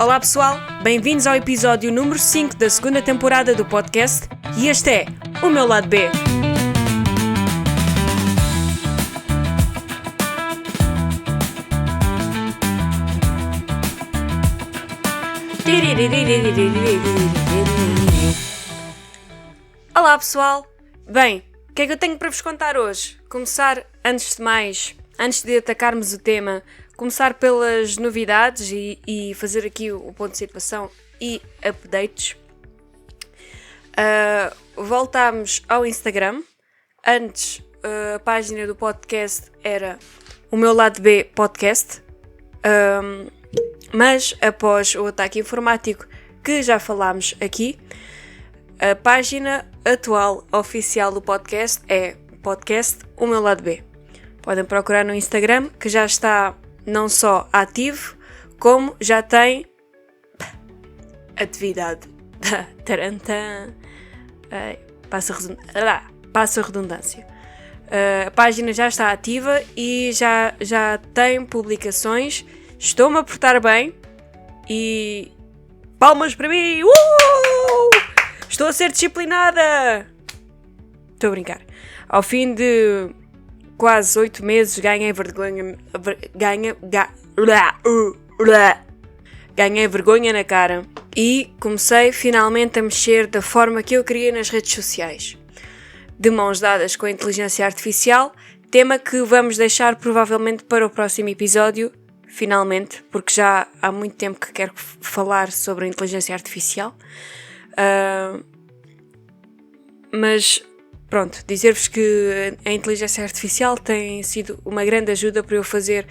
Olá pessoal, bem-vindos ao episódio número 5 da segunda temporada do podcast e este é o meu lado B. Olá pessoal, bem, o que é que eu tenho para vos contar hoje? Começar, antes de mais, antes de atacarmos o tema, começar pelas novidades e fazer aqui o ponto de situação e updates. Voltámos ao Instagram. Antes, a página do podcast era o meu lado B podcast. Mas após o ataque informático que já falámos aqui, a página atual oficial do podcast é podcast O Meu Lado B. Podem procurar no Instagram, que já está não só ativo, como já tem atividade. Tarantã. Passa a redundância. A página já está ativa e já tem publicações. Estou-me a portar bem e palmas para mim! Estou a ser disciplinada! Estou a brincar. Ao fim de quase 8 meses ganhei vergonha. Ganhei vergonha na cara e comecei finalmente a mexer da forma que eu queria nas redes sociais. De mãos dadas com a inteligência artificial, tema que vamos deixar provavelmente para o próximo episódio, finalmente, porque já há muito tempo que quero falar sobre a inteligência artificial. Mas pronto, dizer-vos que a inteligência artificial tem sido uma grande ajuda para eu fazer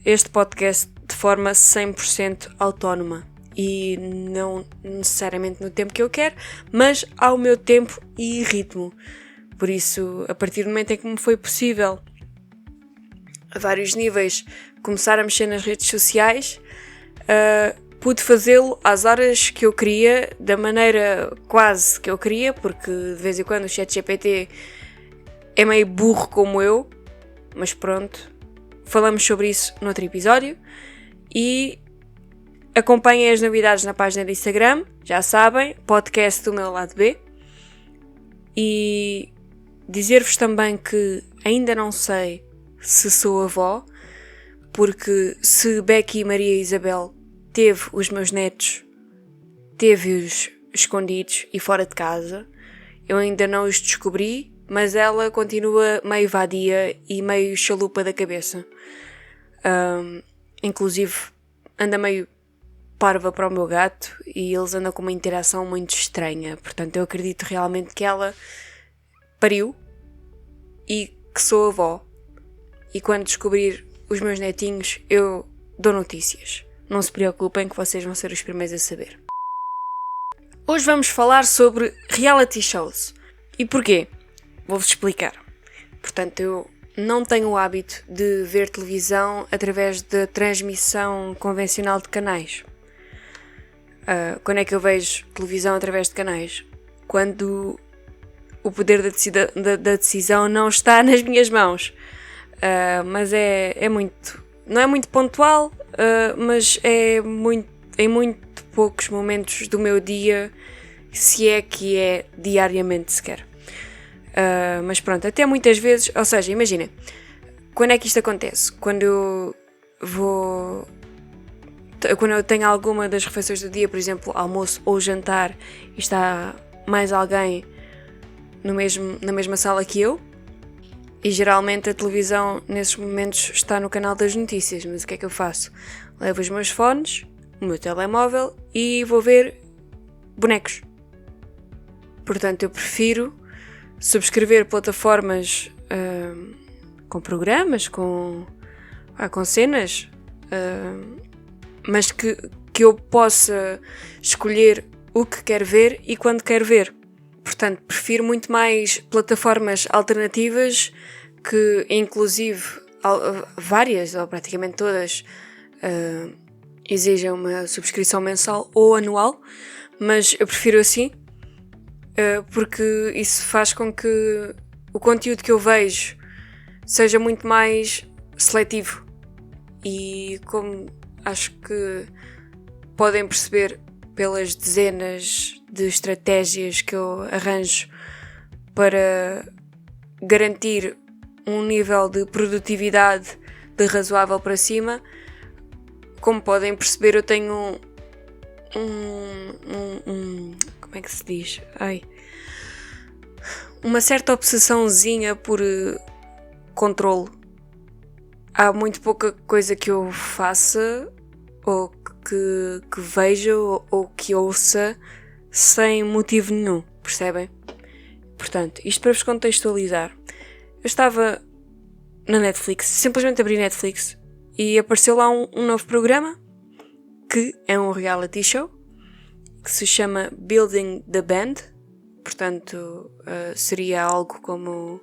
este podcast de forma 100% autónoma e não necessariamente no tempo que eu quero, mas ao meu tempo e ritmo. Por isso, a partir do momento em que me foi possível, a vários níveis, começar a mexer nas redes sociais, pude fazê-lo às horas que eu queria, da maneira quase que eu queria, porque de vez em quando o ChatGPT é meio burro como eu, mas pronto, falamos sobre isso noutro episódio. E acompanhem as novidades na página do Instagram, já sabem, podcast do meu lado B. E dizer-vos também que ainda não sei se sou avó, porque se Becky, Maria e Isabel teve os meus netos, teve-os escondidos e fora de casa. Eu ainda não os descobri, mas ela continua meio vadia e meio chalupa da cabeça. Inclusive, anda meio parva para o meu gato e eles andam com uma interação muito estranha. Portanto, eu acredito realmente que ela pariu e que sou avó. E quando descobrir os meus netinhos, eu dou notícias. Não se preocupem que vocês vão ser os primeiros a saber. Hoje vamos falar sobre reality shows. E porquê? Vou-vos explicar. Portanto, eu não tenho o hábito de ver televisão através da transmissão convencional de canais. Quando é que eu vejo televisão através de canais? Quando o poder da decisão não está nas minhas mãos. Mas é muito... Não é muito pontual, mas é muito, em muito poucos momentos do meu dia, se é que é diariamente sequer. Mas pronto, até muitas vezes, ou seja, imagina, quando é que isto acontece? Quando eu tenho alguma das refeições do dia, por exemplo, almoço ou jantar, e está mais alguém na mesma sala que eu, e geralmente a televisão nesses momentos está no canal das notícias, mas o que é que eu faço? Levo os meus fones, o meu telemóvel e vou ver bonecos. Portanto, eu prefiro subscrever plataformas com programas, com cenas, mas que eu possa escolher o que quero ver e quando quero ver. Portanto, prefiro muito mais plataformas alternativas que, inclusive, várias, ou praticamente todas, exigem uma subscrição mensal ou anual, mas eu prefiro assim, porque isso faz com que o conteúdo que eu vejo seja muito mais seletivo. E como acho que podem perceber pelas dezenas de estratégias que eu arranjo para garantir um nível de produtividade de razoável para cima. Como podem perceber, eu tenho como é que se diz? Uma certa obsessãozinha por controle. Há muito pouca coisa que eu faça ou que veja ou que ouça sem motivo nenhum, percebem? Portanto, isto para vos contextualizar. Eu estava na Netflix, simplesmente abri Netflix e apareceu lá um novo programa que é um reality show que se chama Building the Band. Portanto, seria algo como,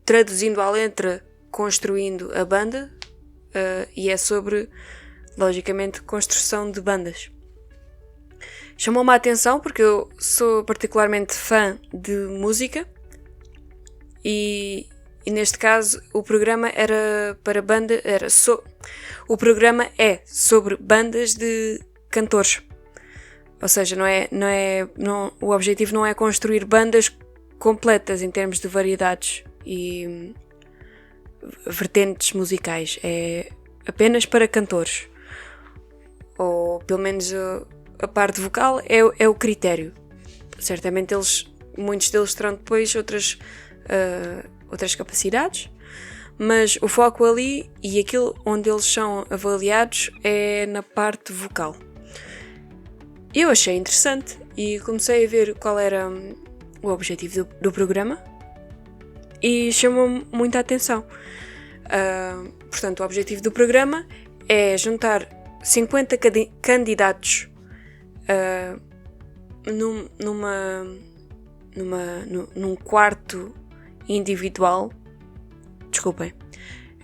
traduzindo à letra, construindo a banda, e é sobre, logicamente, construção de bandas. Chamou-me a atenção porque eu sou particularmente fã de música e neste caso o programa era para banda, o programa é sobre bandas de cantores. Ou seja, o objetivo não é construir bandas completas em termos de variedades e vertentes musicais. É apenas para cantores. Ou pelo menos a parte vocal é o critério. Certamente muitos deles terão depois outras capacidades, mas o foco ali e aquilo onde eles são avaliados é na parte vocal. Eu achei interessante e comecei a ver qual era o objetivo do programa e chamou-me muita atenção. Portanto, o objetivo do programa é juntar 50 candidatos num quarto individual.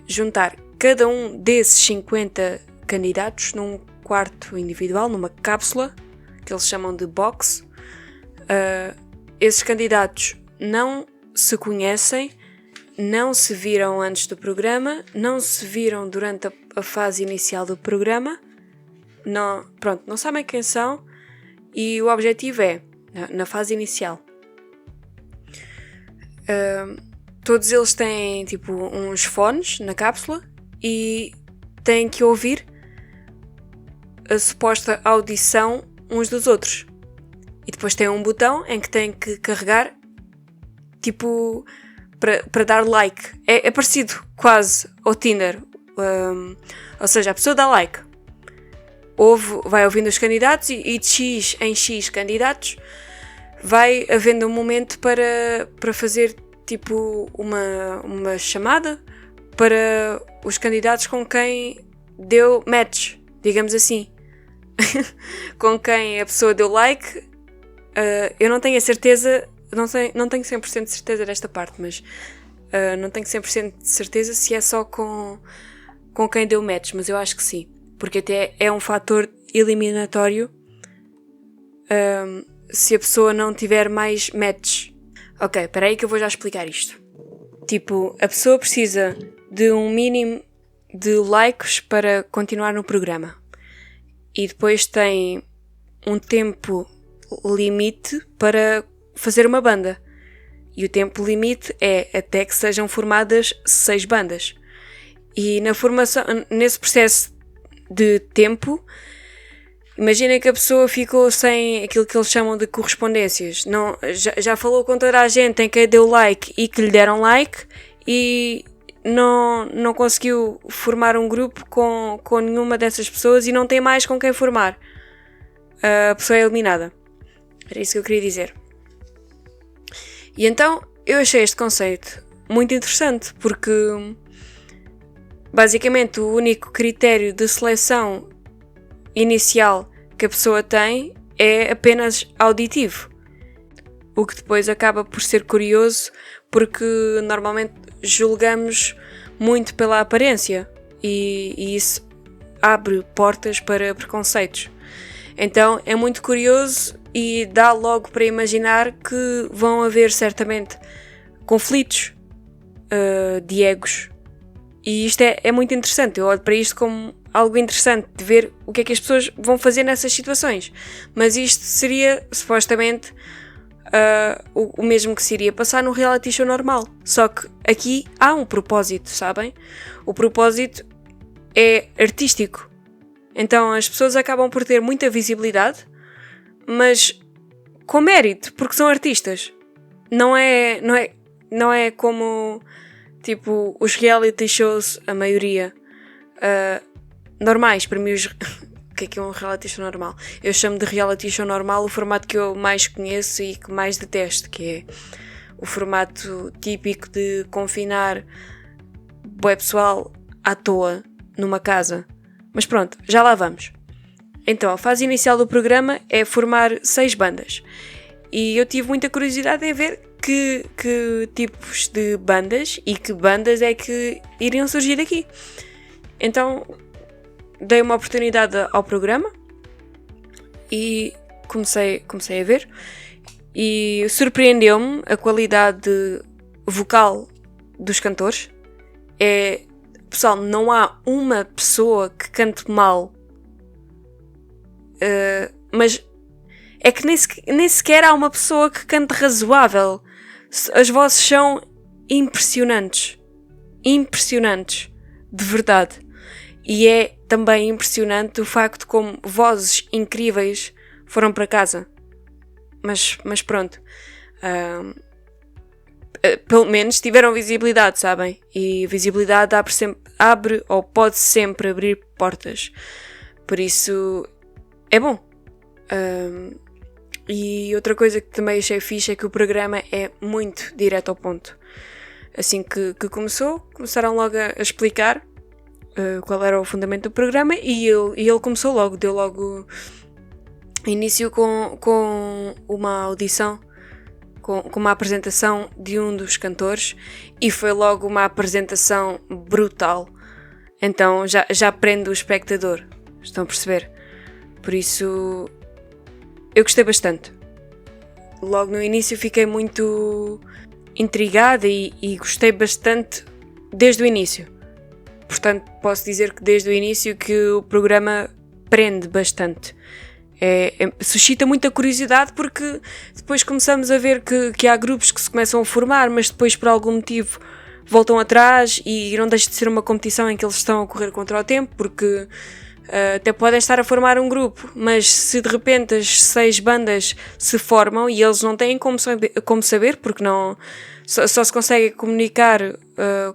Juntar cada um desses 50 candidatos num quarto individual, numa cápsula que eles chamam de box. Esses candidatos não se conhecem, não se viram antes do programa, não se viram durante a fase inicial do programa, não sabem quem são e o objetivo é, na fase inicial, todos eles têm tipo uns fones na cápsula e têm que ouvir a suposta audição uns dos outros. E depois tem um botão em que têm que carregar tipo para dar like. É parecido quase ao Tinder. Ou seja, a pessoa dá like, vai ouvindo os candidatos e de X em X candidatos vai havendo um momento para fazer tipo uma chamada para os candidatos com quem deu match, digamos assim. Com quem a pessoa deu like. Eu não tenho a certeza, não tenho 100% de certeza desta parte, mas não tenho 100% de certeza se é só com quem deu match, mas eu acho que sim, porque até é um fator eliminatório se a pessoa não tiver mais matches. Ok, espera aí que eu vou já explicar isto. Tipo, a pessoa precisa de um mínimo de likes para continuar no programa. E depois tem um tempo limite para fazer uma banda. E o tempo limite é até que sejam formadas 6 bandas. E na formação, nesse processo de tempo, imaginem que a pessoa ficou sem aquilo que eles chamam de correspondências. Não, já falou com toda a gente em quem deu like e que lhe deram like e não conseguiu formar um grupo com nenhuma dessas pessoas e não tem mais com quem formar. A pessoa é eliminada. Era isso que eu queria dizer. E então eu achei este conceito muito interessante porque basicamente o único critério de seleção inicial que a pessoa tem é apenas auditivo. O que depois acaba por ser curioso porque normalmente julgamos muito pela aparência e isso abre portas para preconceitos. Então é muito curioso e dá logo para imaginar que vão haver certamente conflitos de egos. E isto é muito interessante. Eu olho para isto como algo interessante de ver o que é que as pessoas vão fazer nessas situações. Mas isto seria, supostamente, o mesmo que se iria passar num reality show normal. Só que aqui há um propósito, sabem? O propósito é artístico. Então as pessoas acabam por ter muita visibilidade, mas com mérito, porque são artistas. Não é como, tipo, os reality shows, a maioria, normais. Para mim, o que é um reality show normal? Eu chamo de reality show normal o formato que eu mais conheço e que mais detesto, que é o formato típico de confinar bué pessoal à toa numa casa. Mas pronto, já lá vamos. Então, a fase inicial do programa é formar 6 bandas. E eu tive muita curiosidade em ver que tipos de bandas e que bandas é que iriam surgir daqui. Então, dei uma oportunidade ao programa e comecei a ver. E surpreendeu-me a qualidade vocal dos cantores. Pessoal, não há uma pessoa que cante mal. Mas é que nem sequer há uma pessoa que cante razoável. As vozes são impressionantes. Impressionantes. De verdade. E é também impressionante o facto de como vozes incríveis foram para casa. Mas pronto. Pelo menos tiveram visibilidade, sabem? E visibilidade abre ou pode sempre abrir portas. Por isso é bom. E outra coisa que também achei fixe é que o programa é muito direto ao ponto. Assim que começaram logo a explicar qual era o fundamento do programa e ele começou logo, deu logo início com uma audição, com uma apresentação de um dos cantores e foi logo uma apresentação brutal. Então já prende o espectador, estão a perceber? Por isso eu gostei bastante. Logo no início fiquei muito intrigada e gostei bastante desde o início. Portanto, posso dizer que desde o início que o programa prende bastante. Suscita muita curiosidade porque depois começamos a ver que há grupos que se começam a formar, mas depois por algum motivo voltam atrás e não deixa de ser uma competição em que eles estão a correr contra o tempo, porque até podem estar a formar um grupo, mas se de repente as 6 bandas se formam e eles não têm como saber, porque não só se consegue comunicar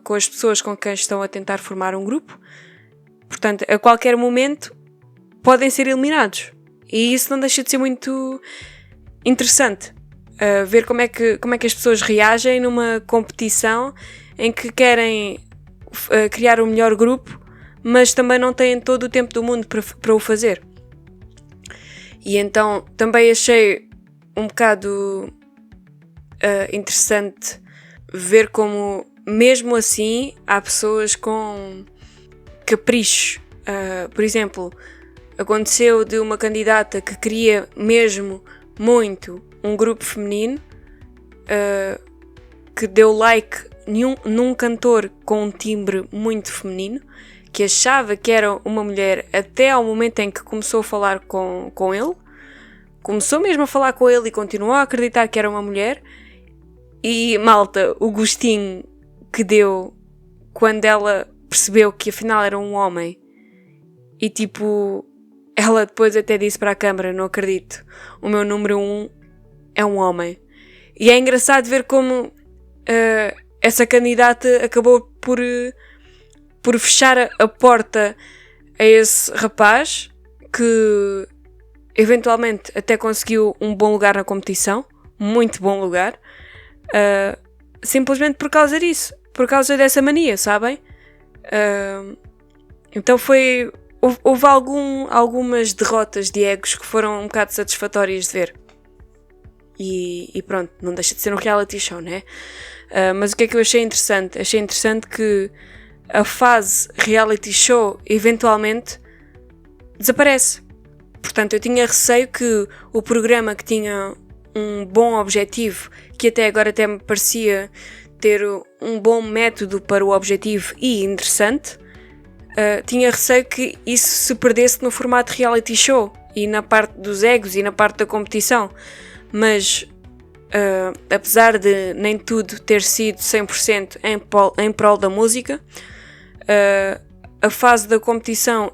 com as pessoas com quem estão a tentar formar um grupo, portanto a qualquer momento podem ser eliminados e isso não deixa de ser muito interessante, ver como é que as pessoas reagem numa competição em que querem criar o melhor grupo, mas também não têm todo o tempo do mundo para o fazer. E então também achei um bocado interessante ver como mesmo assim há pessoas com capricho. Por exemplo, aconteceu de uma candidata que queria mesmo muito um grupo feminino, que deu like num cantor com um timbre muito feminino, que achava que era uma mulher até ao momento em que começou a falar com ele. Começou mesmo a falar com ele e continuou a acreditar que era uma mulher. E, malta, o gostinho que deu quando ela percebeu que afinal era um homem. E tipo, ela depois até disse para a câmara, não acredito, o meu número 1 é um homem. E é engraçado ver como essa candidata acabou por fechar a porta a esse rapaz que eventualmente até conseguiu um bom lugar na competição, muito bom lugar, simplesmente por causa disso, por causa dessa mania, sabem? Então houve algumas derrotas de egos que foram um bocado satisfatórias de ver. E pronto, não deixa de ser um reality show, né? Mas o que é que eu achei interessante? Achei interessante que a fase reality show eventualmente desaparece. Portanto, eu tinha receio que o programa que tinha um bom objetivo, que até agora até me parecia ter um bom método para o objetivo e interessante, tinha receio que isso se perdesse no formato reality show e na parte dos egos e na parte da competição, mas apesar de nem tudo ter sido 100% em prol da música, a fase da competição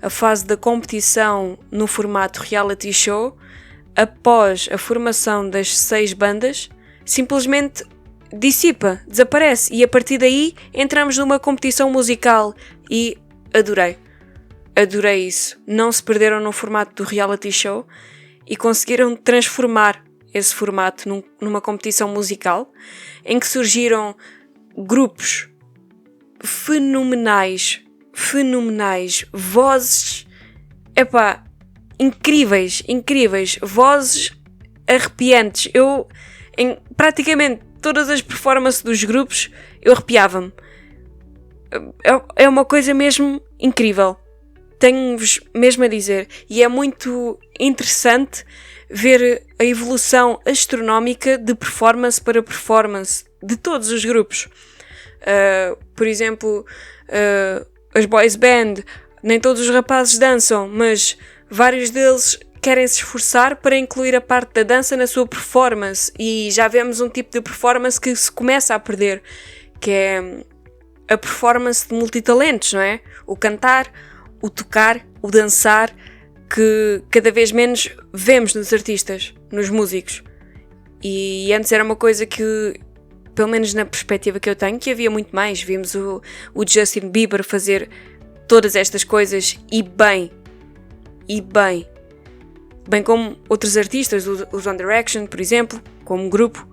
a fase da competição no formato reality show, após a formação das 6 bandas, simplesmente dissipa, desaparece, e a partir daí entramos numa competição musical e adorei isso. Não se perderam no formato do reality show e conseguiram transformar esse formato numa competição musical em que surgiram grupos fenomenais, vozes, incríveis, vozes arrepiantes. Eu, em praticamente todas as performances dos grupos, eu arrepiava-me. É uma coisa mesmo incrível. Tenho-vos mesmo a dizer. E é muito interessante ver a evolução astronómica de performance para performance de todos os grupos. Por exemplo, as boys band, nem todos os rapazes dançam, mas vários deles querem se esforçar para incluir a parte da dança na sua performance, e já vemos um tipo de performance que se começa a perder, que é a performance de multitalentos, não é? O cantar, o tocar, o dançar, que cada vez menos vemos nos artistas, nos músicos. E antes era uma coisa que, pelo menos na perspectiva que eu tenho, que havia muito mais. Vimos o Justin Bieber fazer todas estas coisas e bem como outros artistas, os One Direction, por exemplo, como grupo.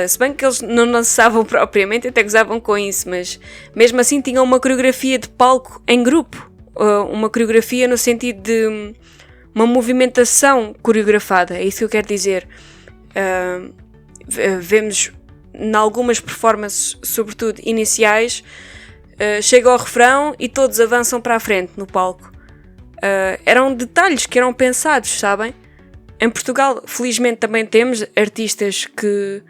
Se bem que eles não dançavam propriamente, até gozavam com isso, mas mesmo assim tinham uma coreografia de palco em grupo. Uma coreografia no sentido de uma movimentação coreografada, é isso que eu quero dizer. Vemos em algumas performances, sobretudo iniciais, chega ao refrão e todos avançam para a frente no palco. Eram detalhes que eram pensados, sabem? Em Portugal, felizmente, também temos artistas que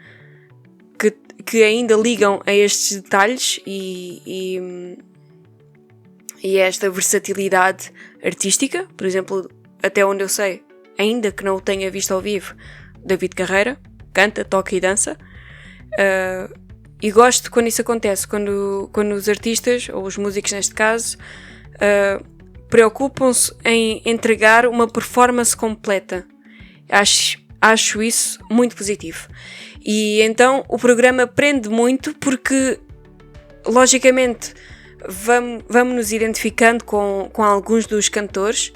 ainda ligam a estes detalhes e a esta versatilidade artística. Por exemplo, até onde eu sei, ainda que não o tenha visto ao vivo, David Carreira canta, toca e dança. E gosto quando isso acontece, quando os artistas, ou os músicos neste caso, preocupam-se em entregar uma performance completa. Acho isso muito positivo. E então o programa prende muito porque, logicamente, vamos nos identificando com alguns dos cantores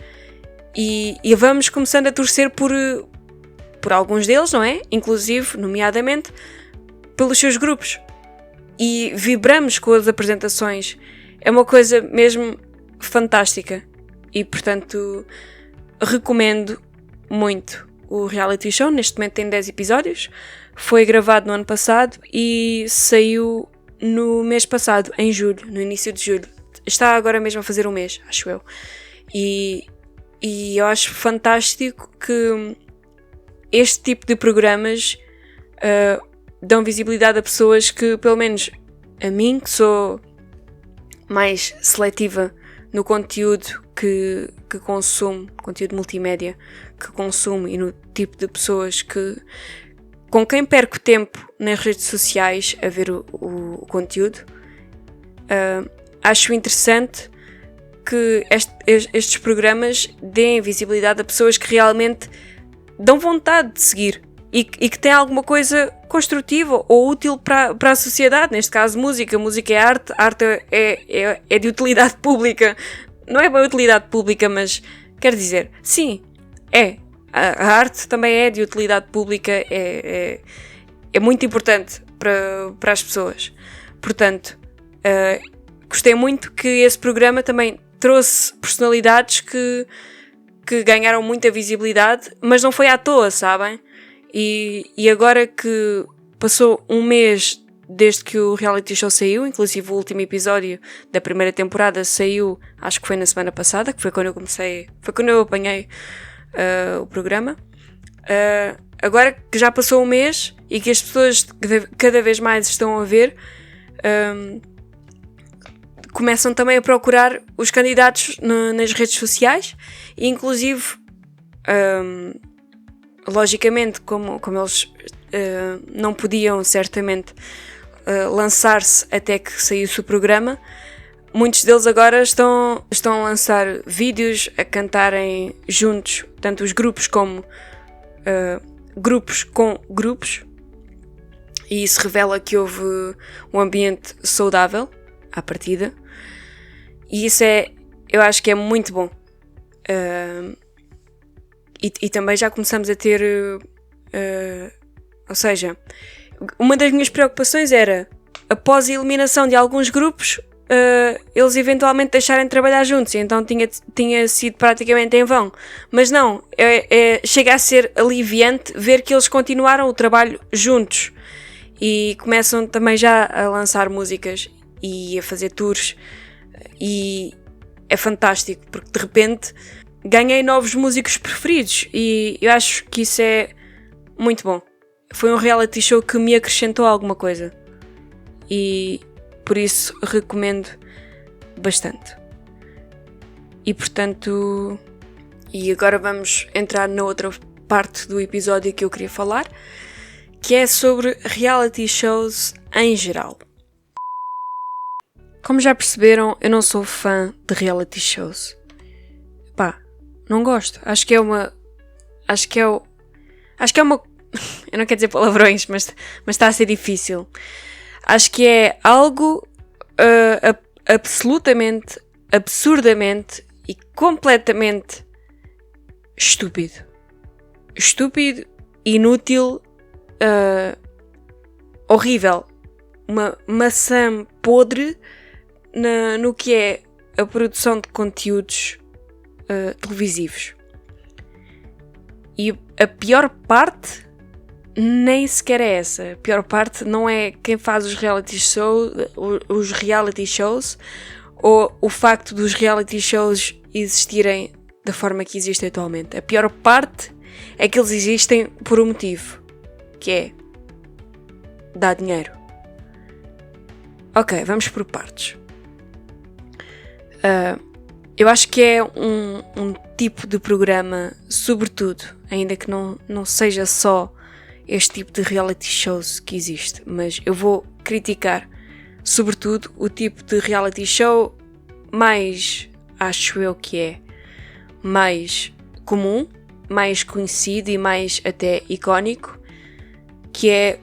e vamos começando a torcer por alguns deles, não é? Inclusive, nomeadamente, pelos seus grupos. E vibramos com as apresentações. É uma coisa mesmo fantástica. E, portanto, recomendo muito o reality show. Neste momento tem 10 episódios. Foi gravado no ano passado e saiu no mês passado, em julho, no início de julho. Está agora mesmo a fazer um mês, acho eu. E eu acho fantástico que este tipo de programas dão visibilidade a pessoas que, pelo menos a mim, que sou mais seletiva no conteúdo que consumo, conteúdo multimédia que consumo, e no tipo de pessoas com quem perco tempo nas redes sociais a ver o conteúdo. Acho interessante que estes programas deem visibilidade a pessoas que realmente dão vontade de seguir e que têm alguma coisa construtiva ou útil para a sociedade. Neste caso, música é arte. Arte é de utilidade pública. Não é bem utilidade pública, mas quer dizer, sim, é. A arte também é de utilidade pública, é muito importante para as pessoas. Portanto, gostei muito que esse programa também trouxe personalidades que ganharam muita visibilidade, mas não foi à toa, sabem? E agora que passou um mês desde que o reality show saiu, inclusive o último episódio da primeira temporada saiu, acho que foi na semana passada, que foi quando eu apanhei o programa. Agora que já passou um mês e que as pessoas cada vez mais estão a ver, começam também a procurar os candidatos nas redes sociais e inclusive, logicamente, como eles não podiam certamente lançar-se até que saísse o programa, muitos deles agora estão a lançar vídeos, a cantarem juntos, tanto os grupos como grupos com grupos, e isso revela que houve um ambiente saudável à partida, e isso eu acho que é muito bom. E também já começamos a ter, ou seja, uma das minhas preocupações era, após a eliminação de alguns grupos, eles eventualmente deixarem de trabalhar juntos, e então tinha sido praticamente em vão. Mas não, chega a ser aliviante ver que eles continuaram o trabalho juntos e começam também já a lançar músicas e a fazer tours, e é fantástico porque de repente ganhei novos músicos preferidos e eu acho que isso é muito bom. Foi um reality show que me acrescentou alguma coisa e por isso recomendo bastante. E portanto, e agora vamos entrar na outra parte do episódio que eu queria falar, que é sobre reality shows em geral. Como já perceberam, eu não sou fã de reality shows. Pá, não gosto. Acho que é uma... eu não quero dizer palavrões, mas está a ser difícil. Acho que é algo absolutamente, absurdamente e completamente estúpido. Estúpido, inútil, horrível. Uma maçã podre no que é a produção de conteúdos televisivos. E a pior parte nem sequer é essa. A pior parte não é quem faz os reality shows ou o facto dos reality shows existirem da forma que existem atualmente. A pior parte é que eles existem por um motivo, que é dar dinheiro. Ok, vamos por partes. Eu acho que é um tipo de programa, sobretudo, ainda que não seja só este tipo de reality shows que existe, mas eu vou criticar, sobretudo, o tipo de reality show mais, acho eu que é, mais comum, mais conhecido e mais até icónico, que é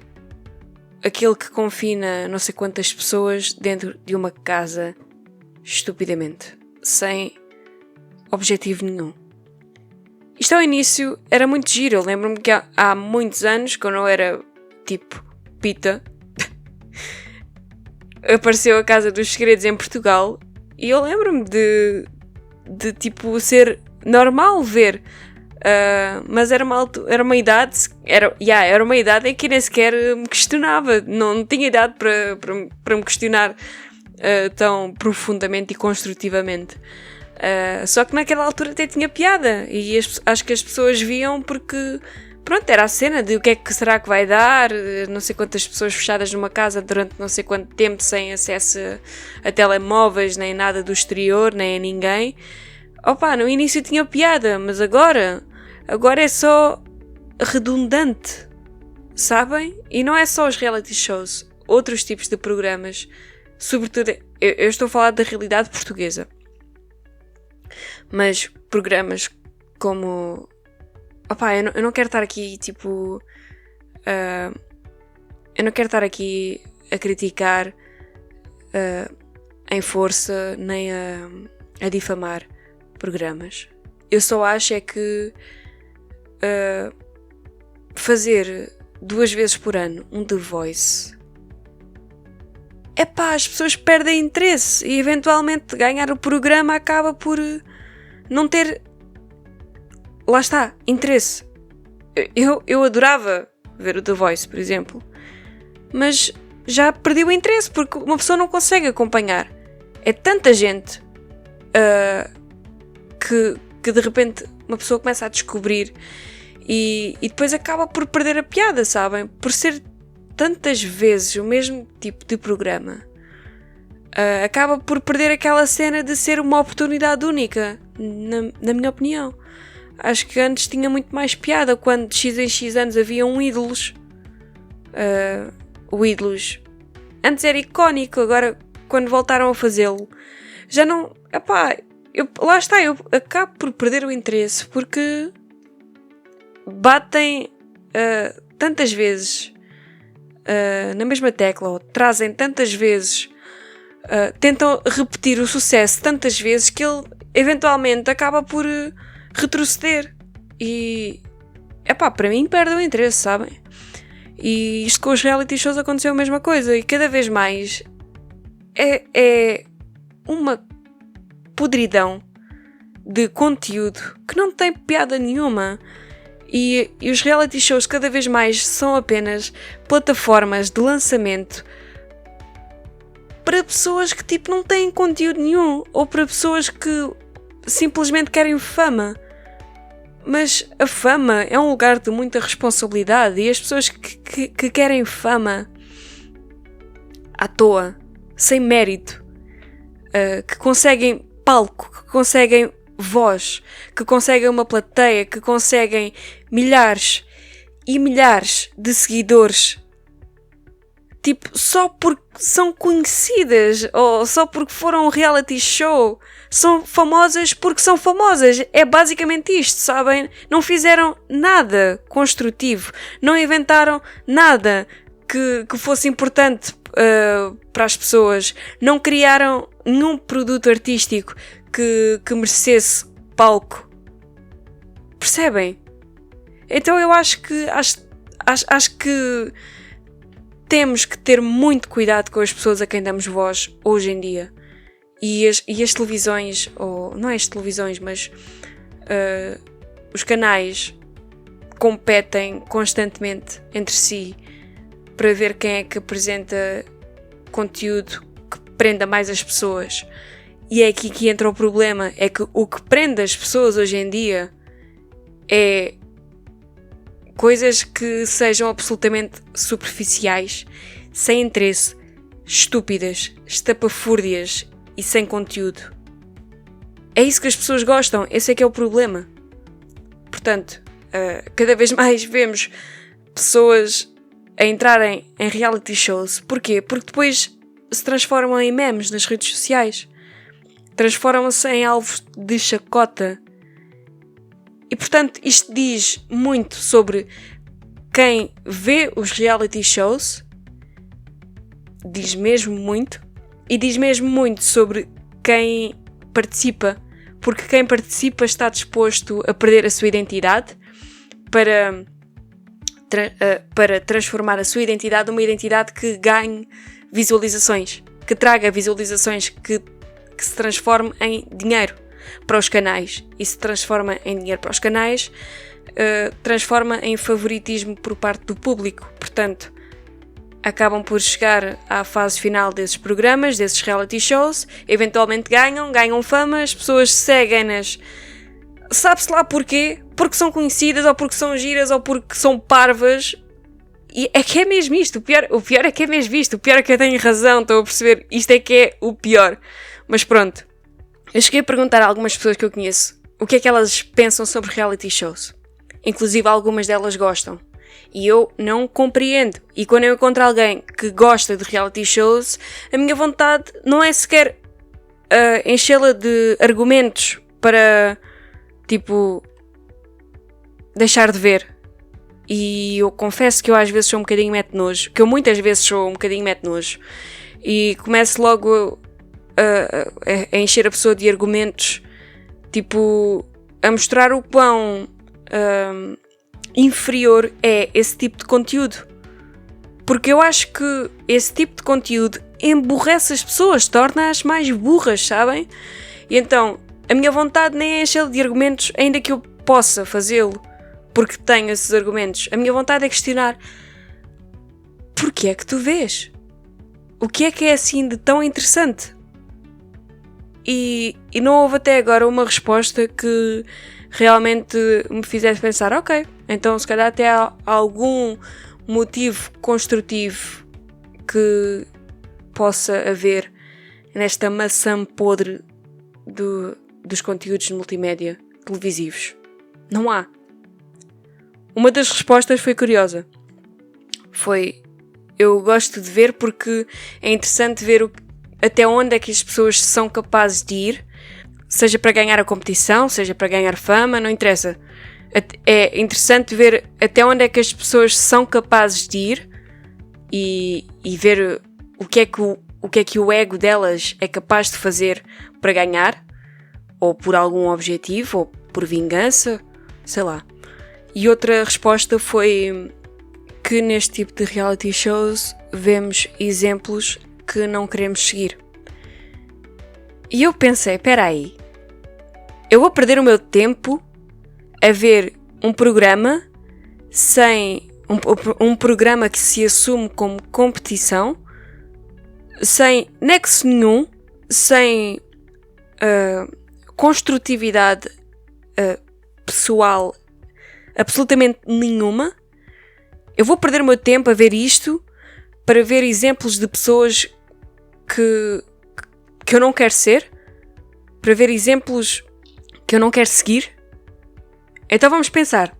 aquele que confina não sei quantas pessoas dentro de uma casa estupidamente, sem objetivo nenhum. Isto ao início era muito giro. Eu lembro-me que há muitos anos, quando eu era tipo pita, apareceu a Casa dos Segredos em Portugal e eu lembro-me de tipo ser normal ver, mas era uma idade, era uma idade em que nem sequer me questionava, não tinha idade para me questionar tão profundamente e construtivamente. Só que naquela altura até tinha piada e acho que as pessoas viam porque, pronto, era a cena de o que é que será que vai dar, não sei quantas pessoas fechadas numa casa durante não sei quanto tempo sem acesso a telemóveis, nem nada do exterior, nem a ninguém. Opa, no início tinha piada, mas agora é só redundante, sabem? E não é só os reality shows, outros tipos de programas, sobretudo, eu estou a falar da realidade portuguesa. Mas programas como... Opá, eu não quero estar aqui, tipo... eu não quero estar aqui a criticar em força, nem a difamar programas. Eu só acho é que fazer 2 vezes por ano um The Voice... Epá, as pessoas perdem interesse e eventualmente ganhar o programa acaba por não ter, lá está, interesse. Eu adorava ver o The Voice, por exemplo, mas já perdi o interesse porque uma pessoa não consegue acompanhar. É tanta gente que de repente uma pessoa começa a descobrir e depois acaba por perder a piada, sabem? Por ser tantas vezes o mesmo tipo de programa. acaba por perder aquela cena de ser uma oportunidade única, na minha opinião. Acho que antes tinha muito mais piada quando de X em X anos haviam ídolos. O ídolos antes era icónico, agora quando voltaram a fazê-lo já não... lá está, eu acabo por perder o interesse porque batem tantas vezes na mesma tecla, ou trazem tantas vezes, tentam repetir o sucesso tantas vezes que ele eventualmente acaba por retroceder e para mim perde o interesse, sabem? E isto com os reality shows aconteceu a mesma coisa e cada vez mais é uma podridão de conteúdo que não tem piada nenhuma. E os reality shows cada vez mais são apenas plataformas de lançamento para pessoas que tipo não têm conteúdo nenhum, ou para pessoas que simplesmente querem fama. Mas a fama é um lugar de muita responsabilidade e as pessoas que querem fama à toa, sem mérito, que conseguem palco, que conseguem voz, que conseguem uma plateia, que conseguem milhares e milhares de seguidores, tipo, só porque são conhecidas ou só porque foram um reality show, são famosas porque são famosas. É basicamente isto, sabem? Não fizeram nada construtivo, não inventaram nada que fosse importante para as pessoas, não criaram nenhum produto artístico que merecesse palco. Percebem? Então eu acho que temos que ter muito cuidado com as pessoas a quem damos voz hoje em dia. E as televisões, ou não é as televisões, mas os canais competem constantemente entre si para ver quem é que apresenta conteúdo que prenda mais as pessoas. E é aqui que entra o problema, é que o que prende as pessoas hoje em dia é coisas que sejam absolutamente superficiais, sem interesse, estúpidas, estapafúrdias e sem conteúdo. É isso que as pessoas gostam, esse é que é o problema. Portanto, cada vez mais vemos pessoas a entrarem em reality shows. Porquê? Porque depois se transformam em memes nas redes sociais. Transformam-se em alvos de chacota. E portanto isto diz muito sobre quem vê os reality shows, diz mesmo muito, e diz mesmo muito sobre quem participa, porque quem participa está disposto a perder a sua identidade para transformar a sua identidade numa identidade que ganhe visualizações, que traga visualizações, que se transforme em dinheiro para os canais, e se transforma em dinheiro para os canais, transforma em favoritismo por parte do público. Portanto, acabam por chegar à fase final desses programas, desses reality shows, eventualmente ganham fama, as pessoas seguem-nas, sabe-se lá porquê, porque são conhecidas, ou porque são giras, ou porque são parvas. E é que é mesmo isto, o pior é que é mesmo isto, o pior é que eu tenho razão, estou a perceber, isto é que é o pior. Mas pronto, eu cheguei a perguntar a algumas pessoas que eu conheço o que é que elas pensam sobre reality shows. Inclusive algumas delas gostam. E eu não compreendo. E quando eu encontro alguém que gosta de reality shows, a minha vontade não é sequer enchê-la de argumentos para, tipo, deixar de ver. E eu confesso que eu às vezes sou um bocadinho mete-nojo, que eu muitas vezes sou um bocadinho mete-nojo. E começo logo a encher a pessoa de argumentos, tipo, a mostrar o quão inferior é esse tipo de conteúdo. Porque eu acho que esse tipo de conteúdo emburrece as pessoas, torna-as mais burras, sabem? E então, a minha vontade nem é encher de argumentos, ainda que eu possa fazê-lo, porque tenho esses argumentos. A minha vontade é questionar: porquê é que tu vês? O que é assim de tão interessante? E não houve até agora uma resposta que realmente me fizesse pensar: ok, então se calhar até há algum motivo construtivo que possa haver nesta maçã podre dos conteúdos de multimédia televisivos? Não há. Uma das respostas foi curiosa. Eu gosto de ver porque é interessante ver até onde é que as pessoas são capazes de ir, seja para ganhar a competição, seja para ganhar fama, não interessa. É interessante ver até onde é que as pessoas são capazes de ir e ver o que é que o ego delas é capaz de fazer para ganhar, ou por algum objetivo, ou por vingança, sei lá. E outra resposta foi que neste tipo de reality shows vemos exemplos que não queremos seguir. E eu pensei, espera aí, eu vou perder o meu tempo a ver um programa um programa que se assume como competição, sem nexo nenhum, sem construtividade pessoal absolutamente nenhuma. Eu vou perder o meu tempo a ver isto para ver exemplos de pessoas que eu não quero ser, para ver exemplos que eu não quero seguir. Então vamos pensar.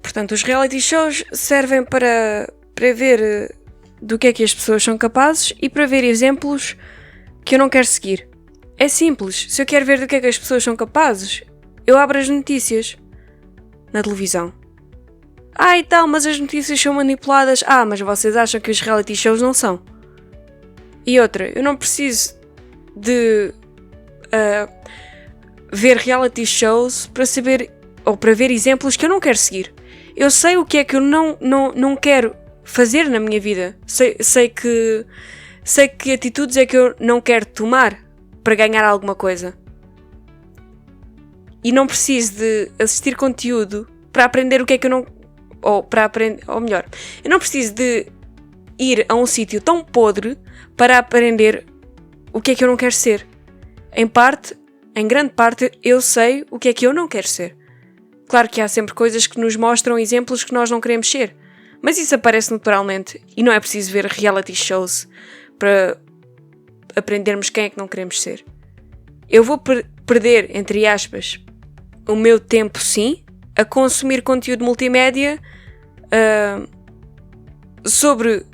Portanto, os reality shows servem para ver do que é que as pessoas são capazes e para ver exemplos que eu não quero seguir. É simples. Se eu quero ver do que é que as pessoas são capazes, eu abro as notícias na televisão. E tal, mas as notícias são manipuladas. Mas vocês acham que os reality shows não são? E outra, eu não preciso de ver reality shows para saber ou para ver exemplos que eu não quero seguir. Eu sei o que é que eu não quero fazer na minha vida. Sei que atitudes é que eu não quero tomar para ganhar alguma coisa. E não preciso de assistir conteúdo para aprender o que é que eu não... Ou melhor, eu não preciso de ir a um sítio tão podre para aprender o que é que eu não quero ser. Em grande parte, eu sei o que é que eu não quero ser. Claro que há sempre coisas que nos mostram exemplos que nós não queremos ser. Mas isso aparece naturalmente e não é preciso ver reality shows para aprendermos quem é que não queremos ser. Eu vou perder, entre aspas, o meu tempo, sim, a consumir conteúdo multimédia sobre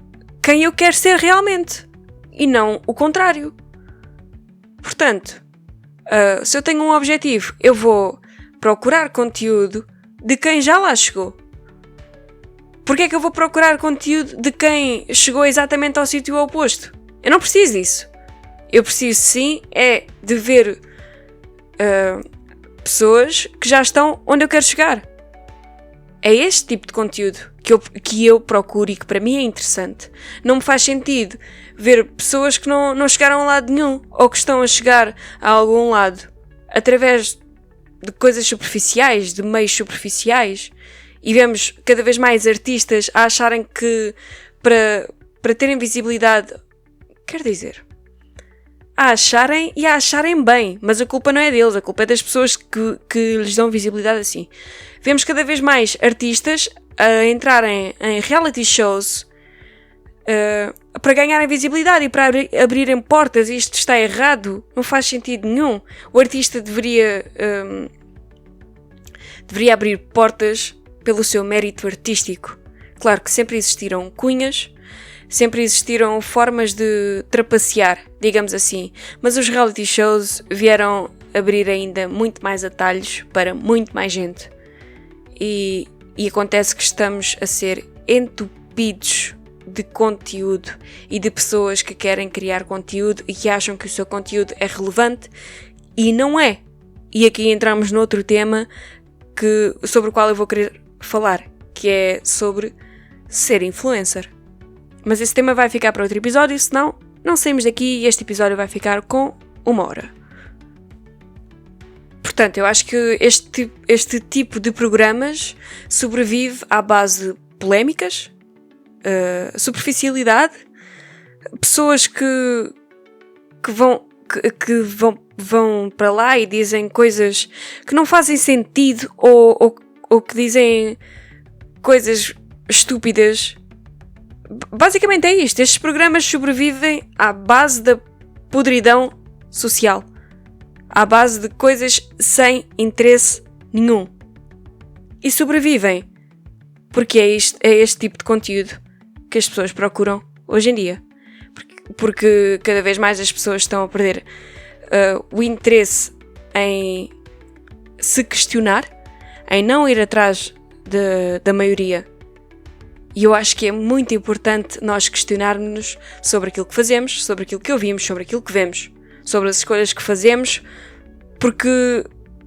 quem eu quero ser realmente e não o contrário. Portanto, se eu tenho um objetivo, eu vou procurar conteúdo de quem já lá chegou. Porquê é que eu vou procurar conteúdo de quem chegou exatamente ao sítio oposto? Eu não preciso disso. Eu preciso sim de ver pessoas que já estão onde eu quero chegar. É este tipo de conteúdo que eu procuro e que para mim é interessante. Não me faz sentido ver pessoas que não chegaram a lado nenhum ou que estão a chegar a algum lado através de coisas superficiais, de meios superficiais, e vemos cada vez mais artistas a acharem que para terem visibilidade, quer dizer, a acharem bem, mas a culpa não é deles, a culpa é das pessoas que lhes dão visibilidade assim. Vemos cada vez mais artistas a entrarem em reality shows para ganharem visibilidade e para abrirem portas. Isto está errado, não faz sentido nenhum. O artista deveria abrir portas pelo seu mérito artístico. Claro que sempre existiram cunhas, sempre existiram formas de trapacear, digamos assim, mas os reality shows vieram abrir ainda muito mais atalhos para muito mais gente. E acontece que estamos a ser entupidos de conteúdo e de pessoas que querem criar conteúdo e que acham que o seu conteúdo é relevante e não é. E aqui entramos noutro tema sobre o qual eu vou querer falar, que é sobre ser influencer. Mas esse tema vai ficar para outro episódio, senão não saímos daqui e este episódio vai ficar com 1 hora. Portanto, eu acho que este tipo de programas sobrevive à base de polémicas, superficialidade, pessoas que vão para lá e dizem coisas que não fazem sentido ou que dizem coisas estúpidas basicamente é isto. Estes programas sobrevivem à base da podridão social. À base de coisas sem interesse nenhum. E sobrevivem porque é este tipo de conteúdo que as pessoas procuram hoje em dia. Porque cada vez mais as pessoas estão a perder o interesse em se questionar, em não ir atrás da maioria. E eu acho que é muito importante nós questionarmos-nos sobre aquilo que fazemos, sobre aquilo que ouvimos, sobre aquilo que vemos, sobre as escolhas que fazemos, porque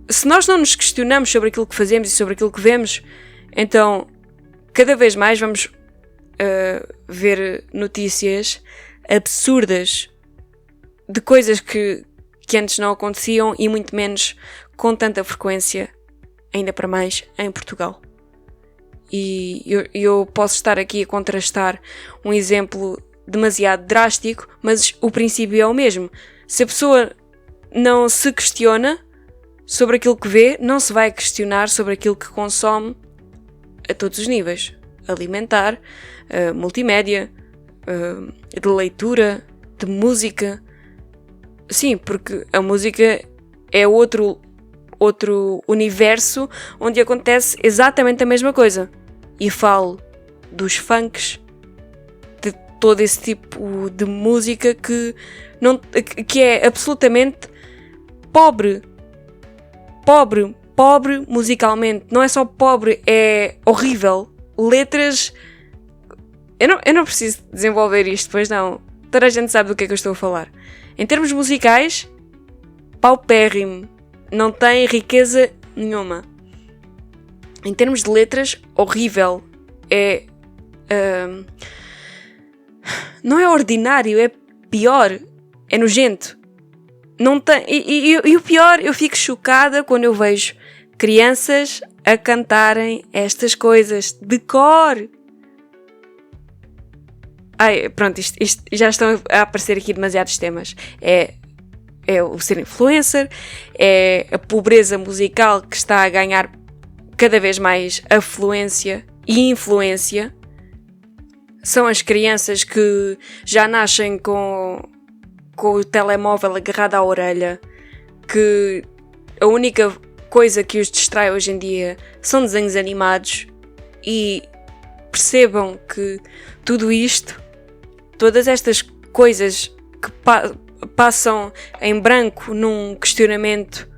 se nós não nos questionamos sobre aquilo que fazemos e sobre aquilo que vemos, então cada vez mais vamos ver notícias absurdas de coisas que antes não aconteciam e muito menos com tanta frequência, ainda para mais em Portugal. E eu posso estar aqui a contrastar um exemplo demasiado drástico, mas o princípio é o mesmo. Se a pessoa não se questiona sobre aquilo que vê, não se vai questionar sobre aquilo que consome a todos os níveis. Alimentar, multimédia, de leitura, de música. Sim, porque a música é outro universo onde acontece exatamente a mesma coisa. E falo dos funks, de todo esse tipo de música que é absolutamente pobre musicalmente. Não é só pobre, é horrível. Letras... Eu não preciso desenvolver isto, pois não. Toda a gente sabe do que é que eu estou a falar. Em termos musicais, paupérrimo. Não tem riqueza nenhuma. Em termos de letras, horrível. Não é ordinário, é pior. É nojento. Não tem, e o pior, eu fico chocada quando eu vejo crianças a cantarem estas coisas de cor. Ai, pronto, isto já estão a aparecer aqui demasiados temas. É o ser influencer, é a pobreza musical que está a ganhar cada vez mais afluência e influência. São as crianças que já nascem com o telemóvel agarrado à orelha, que a única coisa que os distrai hoje em dia são desenhos animados, e percebam que tudo isto, todas estas coisas que passam em branco num questionamento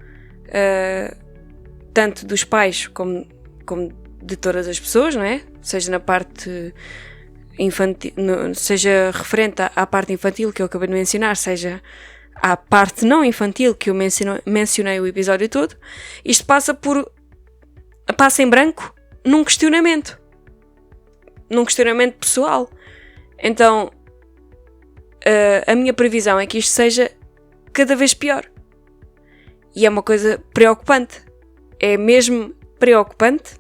tanto dos pais como de todas as pessoas, não é? Seja na parte infantil, seja referente à parte infantil que eu acabei de mencionar, seja à parte não infantil que eu mencionei o episódio todo. Isto passa em branco num questionamento pessoal. Então a minha previsão é que isto seja cada vez pior, e é uma coisa preocupante. É mesmo preocupante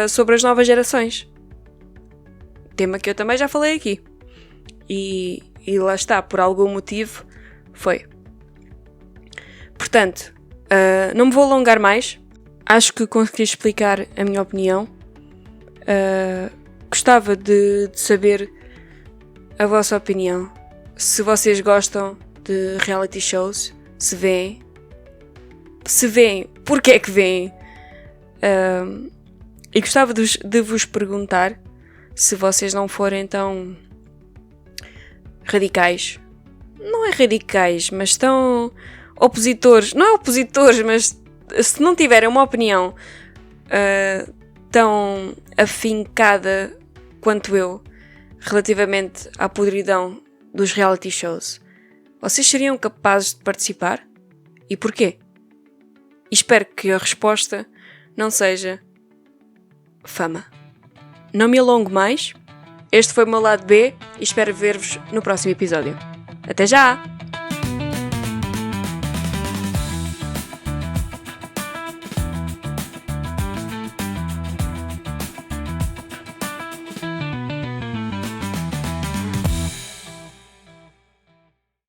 sobre as novas gerações. Tema que eu também já falei aqui. E lá está, por algum motivo foi. Portanto, não me vou alongar mais. Acho que consegui explicar a minha opinião. Gostava de saber a vossa opinião. Se vocês gostam de reality shows, se veem, porque é que veem? E gostava de vos perguntar, se vocês não forem tão radicais, não é radicais, mas tão opositores, não é opositores, mas se não tiverem uma opinião tão afincada quanto eu relativamente à podridão dos reality shows, vocês seriam capazes de participar? E porquê? E espero que a resposta não seja fama. Não me alongo mais. Este foi o meu lado B e espero ver-vos no próximo episódio. Até já!